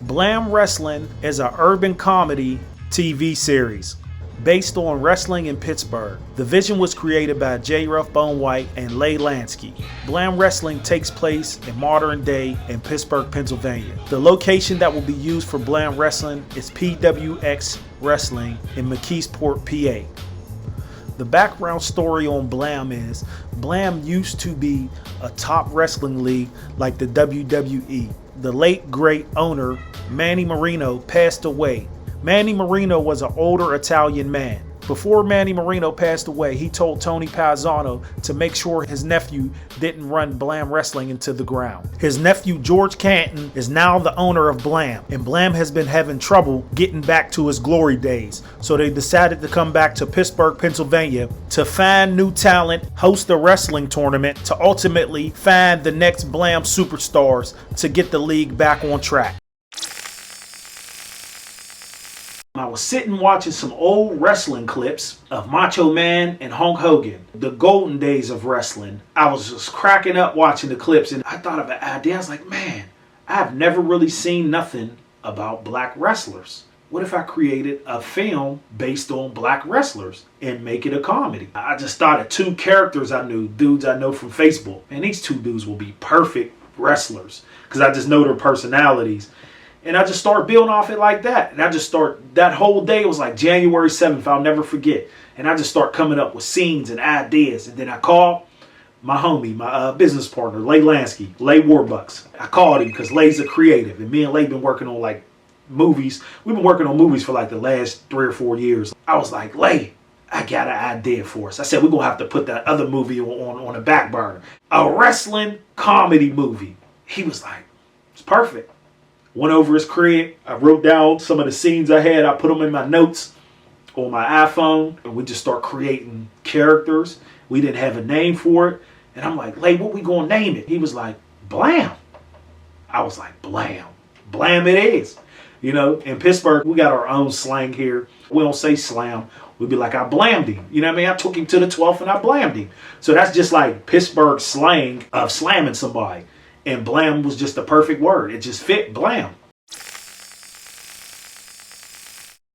BLAM Wrestling is an urban comedy TV series based on wrestling in Pittsburgh. The vision was created by J. Ruff Bone White and Leigh Lansky. BLAM Wrestling takes place in modern day in Pittsburgh, Pennsylvania. The location that will be used for BLAM Wrestling is PWX Wrestling in McKeesport, PA. The background story on BLAM is BLAM used to be a top wrestling league like the WWE. The late great owner, Manny Marino, passed away. Manny Marino was an older Italian man. Before Manny Marino passed away, he told Tony Paisano to make sure his nephew didn't run BLAM Wrestling into the ground. His nephew George Canton is now the owner of BLAM, and BLAM has been having trouble getting back to his glory days. So they decided to come back to Pittsburgh, Pennsylvania to find new talent, host a wrestling tournament to ultimately find the next BLAM superstars to get the league back on track. I was sitting watching some old wrestling clips of Macho Man and Hulk Hogan, the golden days of wrestling. I was just cracking up watching the clips, and I thought of an idea. I was like, man, I've never really seen nothing about black wrestlers. What if I created a film based on black wrestlers and make it a comedy? I just thought of two characters I knew, dudes I know from Facebook. And these two dudes will be perfect wrestlers because I just know their personalities. And I just started building off it like that. And I just that whole day, it was like January 7th, I'll never forget. And I just start coming up with scenes and ideas. And then I called my homie, my business partner, Leigh Lansky, Leigh Warbucks. I called him because Leigh's a creative. And me and Leigh been working on like movies. We've been working on movies for like the last 3 or 4 years. I was like, Leigh, I got an idea for us. I said, we're going to have to put that other movie on the back burner. A wrestling comedy movie. He was like, it's perfect. Went over his crib. I wrote down some of the scenes I had. I put them in my notes on my iPhone. And we just start creating characters. We didn't have a name for it. And I'm like, Leigh, what we going to name it? He was like, BLAM. I was like, BLAM. BLAM it is. You know, in Pittsburgh, we got our own slang here. We don't say slam. We'd be like, I blammed him. You know what I mean? I took him to the 12th and I blammed him. So that's just like Pittsburgh slang of slamming somebody. And BLAM was just the perfect word. It just fit BLAM.